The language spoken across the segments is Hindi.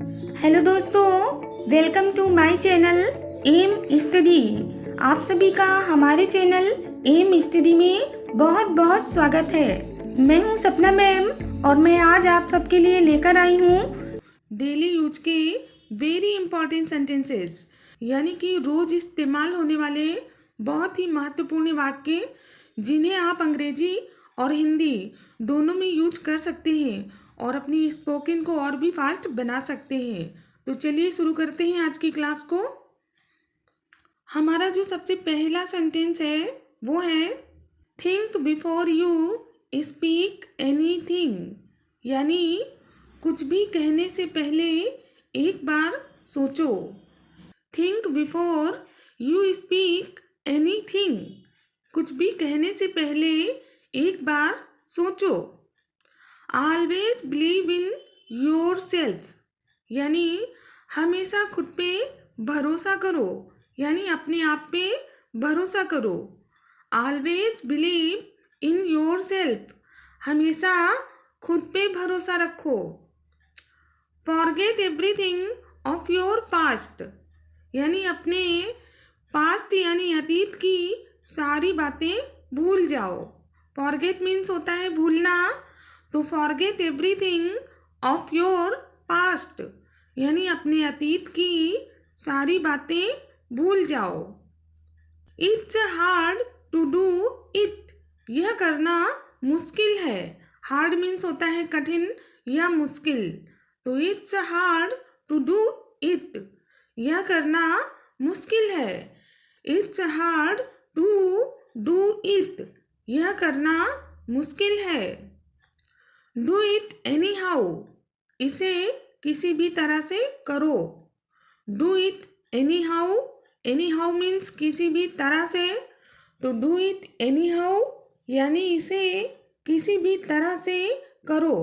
हेलो दोस्तों, welcome to my channel M study. आप सभी का हमारे चैनल एम स्टडी में बहुत बहुत स्वागत है। मैं हूं सपना मैम और मैं आज आप सबके लिए लेकर आई हूं डेली यूज के वेरी इंपॉर्टेंट सेंटेंसेस, यानी कि रोज इस्तेमाल होने वाले बहुत ही महत्वपूर्ण वाक्य जिन्हें आप अंग्रेजी और हिंदी दोनों में यूज कर सकते हैं और अपनी स्पोकन को और भी फास्ट बना सकते हैं। तो चलिए शुरू करते हैं आज की क्लास को। हमारा जो सबसे पहला सेंटेंस है वो है think before you speak anything, यानी कुछ भी कहने से पहले एक बार सोचो। Think before you speak anything, कुछ भी कहने से पहले एक बार सोचो। Always believe in your self, यानी हमेशा खुद पे भरोसा करो, यानी अपने आप पे भरोसा करो। Always believe in your self, हमेशा खुद पे भरोसा रखो। Forget everything of your past, यानी अपने पास्ट यानी अतीत की सारी बातें भूल जाओ। फॉरगेट मीन्स होता है भूलना, तो forget everything of your past, यानी अपने अतीत की सारी बातें भूल जाओ। It's hard to do it, यह करना मुश्किल है। हार्ड मीन्स होता है कठिन या मुश्किल, तो it's hard to do it, यह करना मुश्किल है। It's hard to do it, यह करना मुश्किल है। डू इट एनी हाउ, इसे किसी भी तरह से करो। Do it any how, any how means किसी भी तरह से, तो डू इट एनी हाउ यानी इसे किसी भी तरह से करो।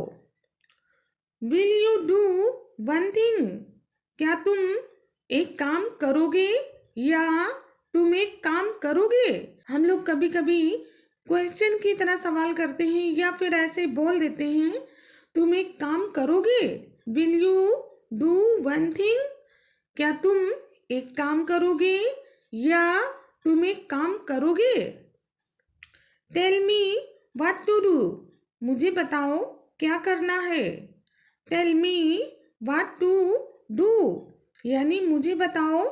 Will you do one thing, क्या तुम एक काम करोगे या तुम एक काम करोगे। हम लोग कभी कभी क्वेश्चन की तरह सवाल करते हैं या फिर ऐसे बोल देते हैं तुम एक काम करोगे। Will you do one thing, क्या तुम एक काम करोगे या तुम एक काम करोगे। Tell me what to do, मुझे बताओ क्या करना है। Tell me what to do, यानी मुझे बताओ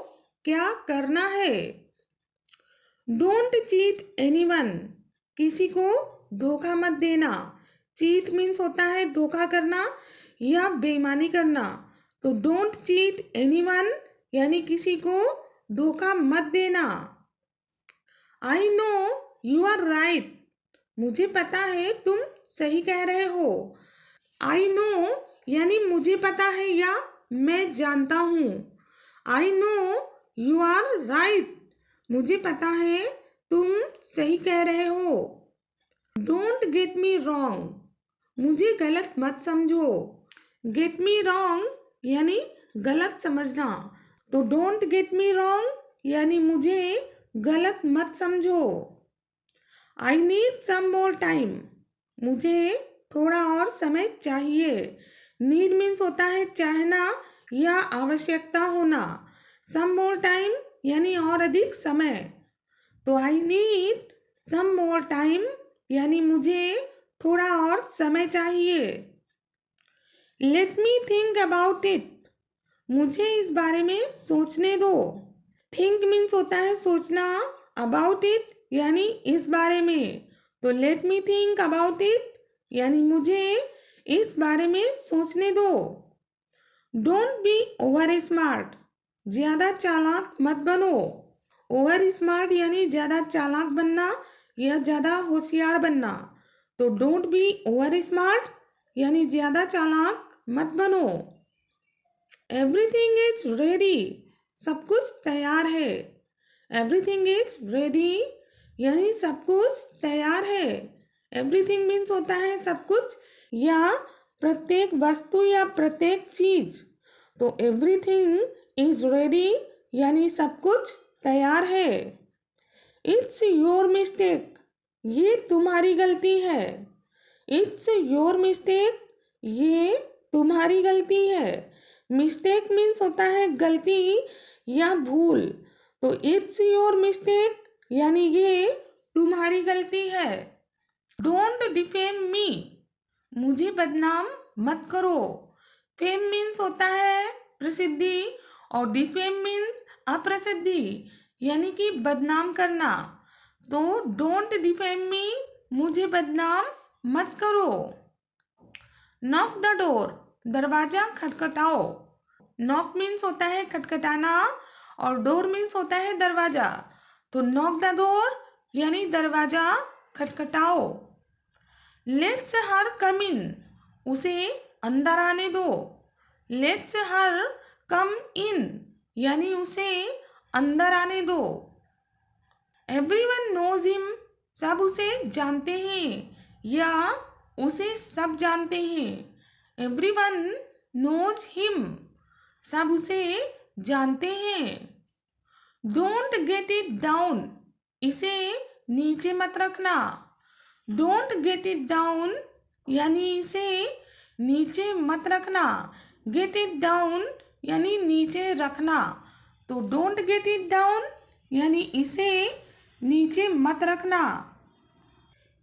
क्या करना है। डोंट चीट एनीवन, किसी को धोखा मत देना। चीट मीन्स होता है धोखा करना या बेईमानी करना, तो डोंट चीट एनीवन यानी किसी को धोखा मत देना। I know you are right, मुझे पता है तुम सही कह रहे हो। आई नो यानी मुझे पता है या मैं जानता हूँ। I know you are right, मुझे पता है तुम सही कह रहे हो। डोंट गेट मी रॉन्ग, मुझे गलत मत समझो। गेट मी रॉन्ग यानी गलत समझना, तो डोंट गेट मी रॉन्ग यानी मुझे गलत मत समझो। I need some more time, मुझे थोड़ा और समय चाहिए। नीड मीन्स होता है चाहना या आवश्यकता होना। सम मोर टाइम यानी और अधिक समय, तो I need some more time यानी मुझे थोड़ा और समय चाहिए। Let me think about it, मुझे इस बारे में सोचने दो। थिंक मीन्स होता है सोचना, अबाउट इट यानी इस बारे में, तो let me think about it यानी मुझे इस बारे में सोचने दो। डोंट बी ओवर स्मार्ट, ज़्यादा चालाक मत बनो। ओवर स्मार्ट यानी ज़्यादा चालाक बनना या ज़्यादा होशियार बनना, तो डोंट बी ओवर स्मार्ट यानी ज़्यादा चालाक मत बनो। एवरीथिंग इज रेडी, सब कुछ तैयार है। एवरीथिंग इज रेडी यानी सब कुछ तैयार है। एवरीथिंग मीन्स होता है सब कुछ या प्रत्येक वस्तु या प्रत्येक चीज, तो एवरीथिंग इज रेडी यानी सब कुछ तैयार है। इट्स योर मिस्टेक, ये तुम्हारी गलती है। इट्स योर मिस्टेक, ये तुम्हारी गलती है। मिस्टेक मीन्स होता है गलती या भूल। तो इट्स योर मिस्टेक यानी ये तुम्हारी गलती है। डोंट डिफेम मी, मुझे बदनाम मत करो। फेम मीन्स होता है प्रसिद्धि और डिफेम मीन्स अप्रसिद्धि यानी कि बदनाम करना। तो डोंट डिफेम मी, मुझे बदनाम मत करो। नॉक द डोर, दरवाजा खटखटाओ। नॉक मीन्स होता है खटखटाना और डोर मीन्स होता है दरवाजा। तो नॉक द डोर यानी दरवाजा खटखटाओ। लेट्स हर कम इन, उसे अंदर आने दो। लेट्स हर कम इन यानी उसे अंदर आने दो। एवरीवन नोज हिम, सब उसे जानते हैं या उसे सब जानते हैं। एवरीवन नोज हिम, सब उसे जानते हैं। डोंट गेट इट डाउन, इसे नीचे मत रखना। डोंट गेट इट डाउन यानी इसे नीचे मत रखना। गेट इट डाउन यानी नीचे रखना। तो डोंट गेट इट डाउन यानी इसे नीचे मत रखना।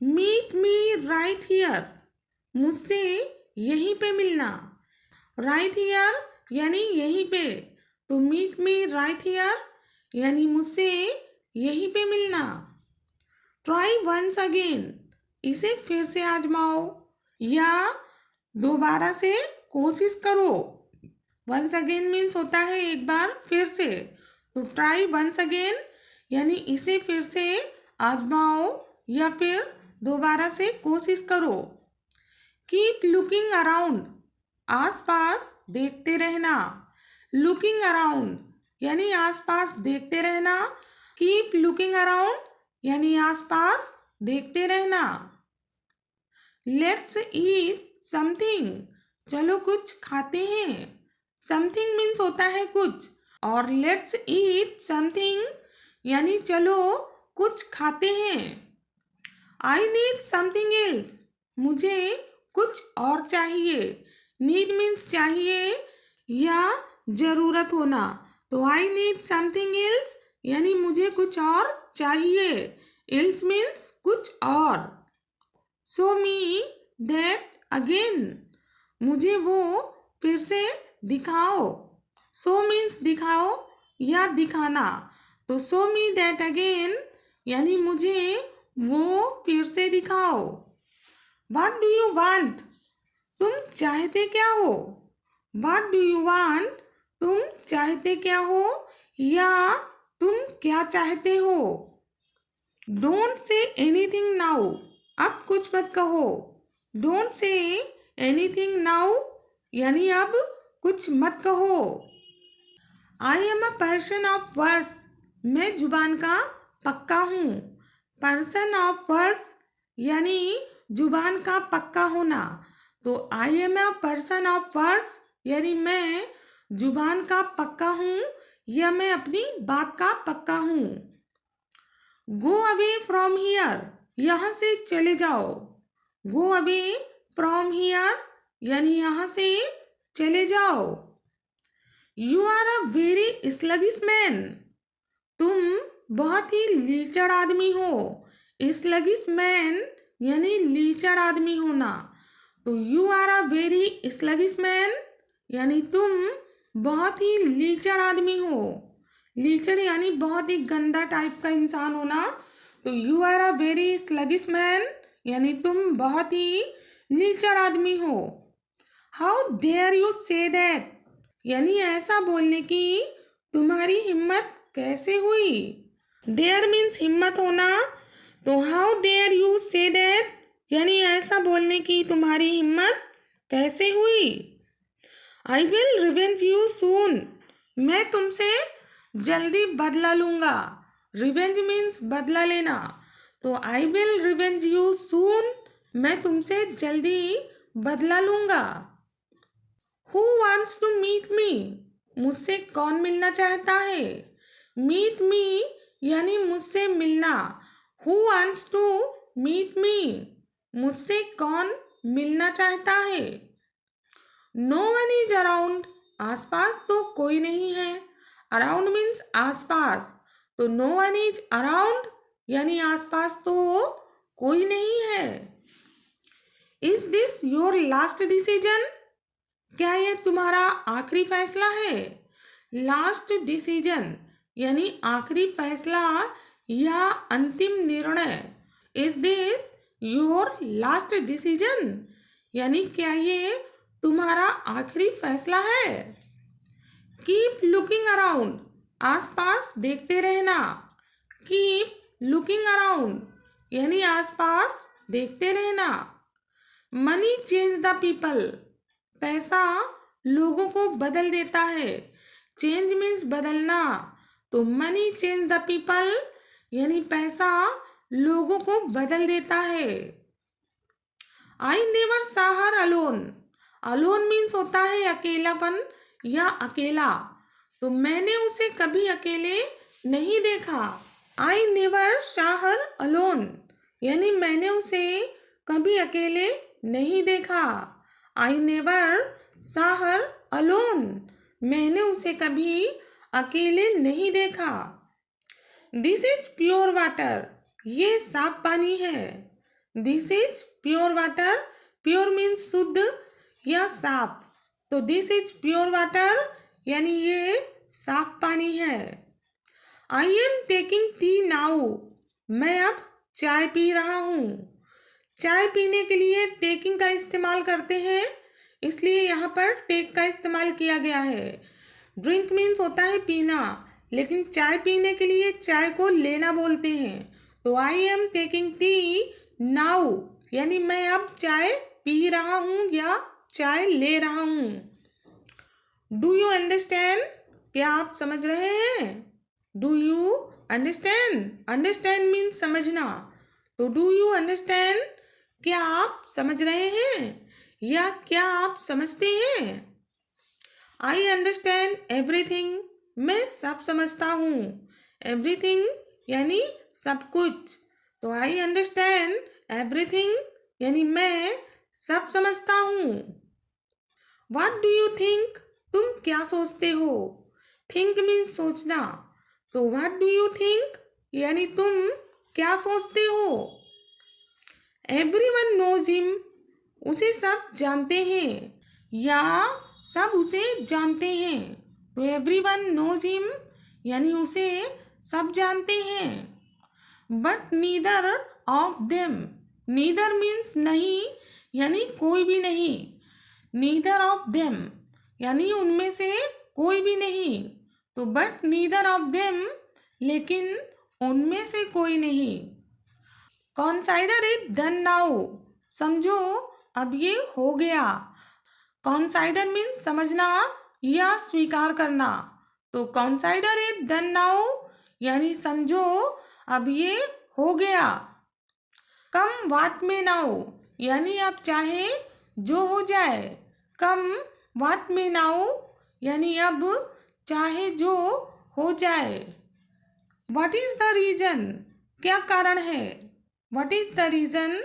मीट मी राइट हियर, मुझसे यहीं पे मिलना। राइट हियर यानी यहीं पे। तो मीट मी राइट हियर यानी मुझसे यहीं पे मिलना। ट्राई वंस अगेन, इसे फिर से आजमाओ या दोबारा से कोशिश करो। वंस अगेन मीन्स होता है एक बार फिर से। तो ट्राई वंस अगेन यानी इसे फिर से आजमाओ या फिर दोबारा से कोशिश करो। कीप लुकिंग अराउंड, आसपास देखते रहना। लुकिंग अराउंड यानी आसपास देखते रहना। कीप लुकिंग अराउंड यानी आसपास देखते रहना। लेट्स ईट समथिंग, चलो कुछ खाते हैं। समथिंग मीन्स होता है कुछ और लेट्स ईट समथिंग यानी चलो कुछ खाते हैं। आई नीड समथिंग एल्स, मुझे कुछ और चाहिए। नीड मीन्स चाहिए या ज़रूरत होना। तो आई नीड समथिंग एल्स यानी मुझे कुछ और चाहिए। एल्स मीन्स कुछ और। शो मी दैट अगेन, मुझे वो फिर से दिखाओ। शो मीन्स दिखाओ या दिखाना। तो शो मी दैट अगेन यानी मुझे वो फिर से दिखाओ। व्हाट डू यू वांट, तुम चाहते क्या हो। व्हाट डू यू वांट, तुम चाहते क्या हो या तुम क्या चाहते हो। डोंट से एनीथिंग नाउ, अब कुछ मत कहो। डोंट से एनीथिंग नाउ यानी अब कुछ मत कहो। I am a person of words, मैं जुबान का पक्का हूँ। पर्सन ऑफ वर्ड्स यानी जुबान का पक्का होना। तो I am a person of words यानी मैं जुबान का पक्का हूँ या मैं अपनी बात का पक्का हूँ। गो अवे फ्रॉम हियर, यहाँ से चले जाओ। गो अवे फ्रॉम हियर यानी यहाँ से चले जाओ। You are a very sluggish man, तुम बहुत ही लीचड़ आदमी हो। स्लगिश मैन यानी लीचड़ आदमी होना। तो you are a very sluggish man यानी तुम बहुत ही लीचड़ आदमी हो। लीचड़ यानी बहुत ही गंदा टाइप का इंसान होना। तो you are a very sluggish man यानी तुम बहुत ही लीचड़ आदमी हो। How dare you say that, यानी ऐसा बोलने की तुम्हारी हिम्मत कैसे हुई। डेयर मीन्स हिम्मत होना। तो how dare you say that यानी ऐसा बोलने की तुम्हारी हिम्मत कैसे हुई। I will revenge you soon, मैं तुमसे जल्दी बदला लूँगा। रिवेंज मीन्स बदला लेना। तो I will revenge you soon, मैं तुमसे जल्दी बदला लूँगा। Who wants to meet me, मुझसे कौन मिलना चाहता है। मीट मी यानी मुझसे मिलना। Who wants to meet me, मुझसे कौन मिलना चाहता है। नो वन इज अराउंड, आसपास तो कोई नहीं है। अराउंड मीन्स आसपास, तो नो वन इज अराउंड यानी आसपास तो कोई नहीं है। Is this your last decision? क्या ये तुम्हारा आखिरी फैसला है? लास्ट डिसीजन यानी आखिरी फैसला या अंतिम निर्णय। Is this your last decision यानी क्या ये तुम्हारा आखिरी फैसला है? कीप लुकिंग अराउंड, आसपास देखते रहना। कीप लुकिंग अराउंड यानी आसपास देखते रहना। मनी चेंज द पीपल, पैसा लोगों को बदल देता है। चेंज मीन्स बदलना, तो मनी चेंज द पीपल यानी पैसा लोगों को बदल देता है। आई नेवर सा हर अलोन, अलोन मीन्स होता है अकेलापन या अकेला, तो मैंने उसे कभी अकेले नहीं देखा। आई नेवर सा हर अलोन यानी मैंने उसे कभी अकेले नहीं देखा। आई नेवर सा हर अलोन, मैंने उसे कभी अकेले नहीं देखा। दिस इज प्योर वाटर, ये साफ पानी है। This is pure water, pure means शुद्ध या साफ, तो दिस इज प्योर वाटर यानी ये साफ पानी है। I am taking tea now, मैं अब चाय पी रहा हूँ। चाय पीने के लिए टेकिंग का इस्तेमाल करते हैं, इसलिए यहाँ पर टेक का इस्तेमाल किया गया है। ड्रिंक मीन्स होता है पीना, लेकिन चाय पीने के लिए चाय को लेना बोलते हैं, तो I am taking tea now यानी मैं अब चाय पी रहा हूँ या चाय ले रहा हूँ। डू यू अंडरस्टैंड, क्या आप समझ रहे हैं? Do you understand, understand means समझना, तो डू यू अंडरस्टैंड क्या आप समझ रहे हैं या क्या आप समझते हैं? आई अंडरस्टैंड एवरीथिंग, मैं सब समझता हूँ। एवरीथिंग यानी सब कुछ, तो आई अंडरस्टैंड एवरीथिंग यानी मैं सब समझता हूँ। व्हाट डू यू थिंक, तुम क्या सोचते हो? थिंक मीन्स सोचना, तो व्हाट डू यू थिंक यानी तुम क्या सोचते हो? एवरीवन नोज हिम, उसे सब जानते हैं या सब उसे जानते हैं, तो एवरीवन नोज हिम यानी उसे सब जानते हैं। But neither of them, neither means नहीं यानी कोई भी नहीं। नीदर ऑफ देम यानी उनमें से कोई भी नहीं, तो बट नीदर ऑफ देम लेकिन उनमें से कोई नहीं। कंसाइडर इट डन नाउ, समझो अब ये हो गया। कंसाइडर मीन्स समझना या स्वीकार करना, तो कंसाइडर इट डन नाउ यानी समझो अब ये हो गया। कम वाट में नाउ यानी अब चाहे जो हो जाए। कम वाट में नाउ यानी अब चाहे जो हो जाए। व्हाट इज द रीजन, क्या कारण है? व्हाट इज द रीजन,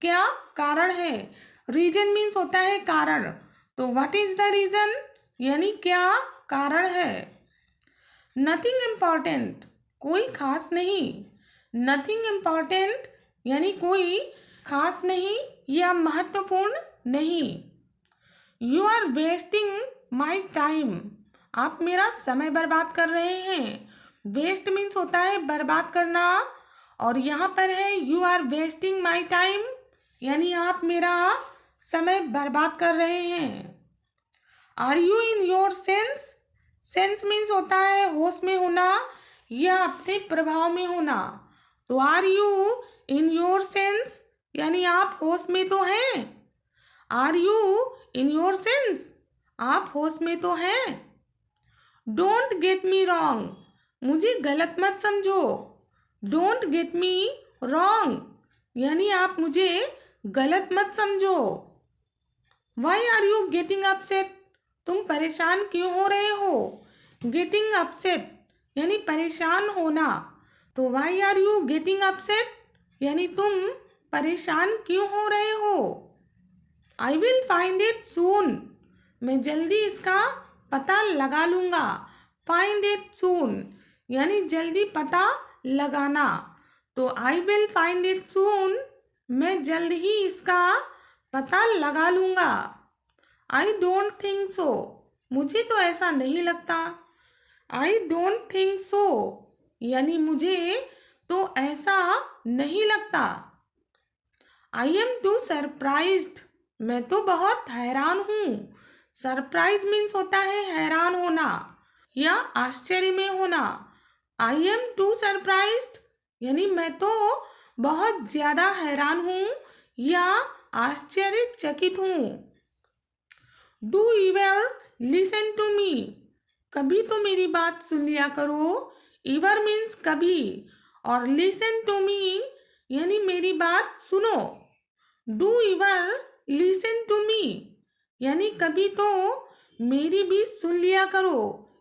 क्या कारण है? रीजन मीन्स होता है कारण, तो व्हाट इज द रीजन यानी क्या कारण है। नथिंग इम्पॉर्टेंट, कोई खास नहीं। नथिंग इम्पॉर्टेंट यानी कोई खास नहीं या महत्वपूर्ण नहीं। You are wasting my time, आप मेरा समय बर्बाद कर रहे हैं। वेस्ट मीन्स होता है बर्बाद करना, और यहाँ पर है you are wasting my time यानी आप मेरा समय बर्बाद कर रहे हैं। Are you in your sense, sense means होता है होश में होना या अपने प्रभाव में होना, तो are you in your sense यानी आप होश में तो हैं। Are you in your sense, आप होश में तो हैं। डोंट गेट मी रॉन्ग, मुझे गलत मत समझो। डोंट गेट मी रॉन्ग यानी आप मुझे गलत मत समझो। Why are you getting upset, तुम परेशान क्यों हो रहे हो? गेटिंग अपसेट यानी परेशान होना, तो why are you getting upset यानी तुम परेशान क्यों हो रहे हो। I will find it soon, मैं जल्दी इसका पता लगा लूँगा। फाइंड इट सून यानी जल्दी पता लगाना। तो I will find it soon, मैं जल्द ही इसका पता लगा लूँगा। आई डोंट थिंक सो, मुझे तो ऐसा नहीं लगता। आई डोंट थिंक सो यानी मुझे तो ऐसा नहीं लगता। आई एम टू सरप्राइज्ड, मैं तो बहुत हैरान हूँ। सरप्राइज मीन्स होता है हैरान होना या आश्चर्य में होना। आई एम टू सरप्राइज्ड यानी मैं तो बहुत ज़्यादा हैरान हूँ या आश्चर्यचकित हूँ। Do ever listen to me, कभी तो मेरी बात सुन लिया करो। ईवर मीन्स कभी और लिसन टू मी यानी मेरी बात सुनो। Do ever listen to me यानी कभी तो मेरी भी सुन लिया करो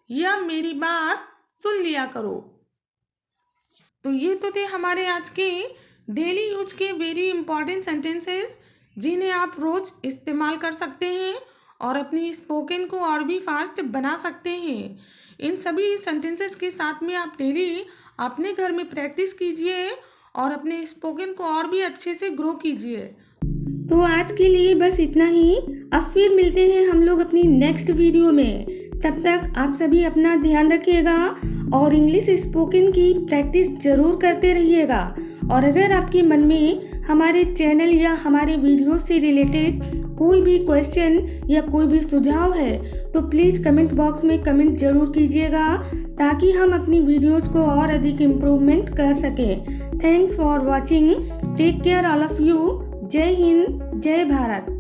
या मेरी बात सुन लिया करो। तो ये तो थे हमारे आज के डेली यूज के वेरी इंपॉर्टेंट सेंटेंसेस जिन्हें आप रोज़ इस्तेमाल कर सकते हैं और अपनी स्पोकन को और भी फास्ट बना सकते हैं। इन सभी सेंटेंसेस के साथ में आप डेली अपने घर में प्रैक्टिस कीजिए और अपने स्पोकन को और भी अच्छे से ग्रो कीजिए। तो आज के लिए बस इतना ही। अब फिर मिलते हैं हम लोग अपनी नेक्स्ट वीडियो में। तब तक आप सभी अपना ध्यान रखिएगा और इंग्लिश स्पोकन की प्रैक्टिस ज़रूर करते रहिएगा। और अगर आपके मन में हमारे चैनल या हमारे वीडियो से रिलेटेड कोई भी क्वेश्चन या कोई भी सुझाव है तो प्लीज़ कमेंट बॉक्स में कमेंट ज़रूर कीजिएगा ताकि हम अपनी वीडियोज़ को और अधिक इम्प्रूवमेंट कर सकें। Thanks for watching. Take care all of you. जय हिंद, जय भारत।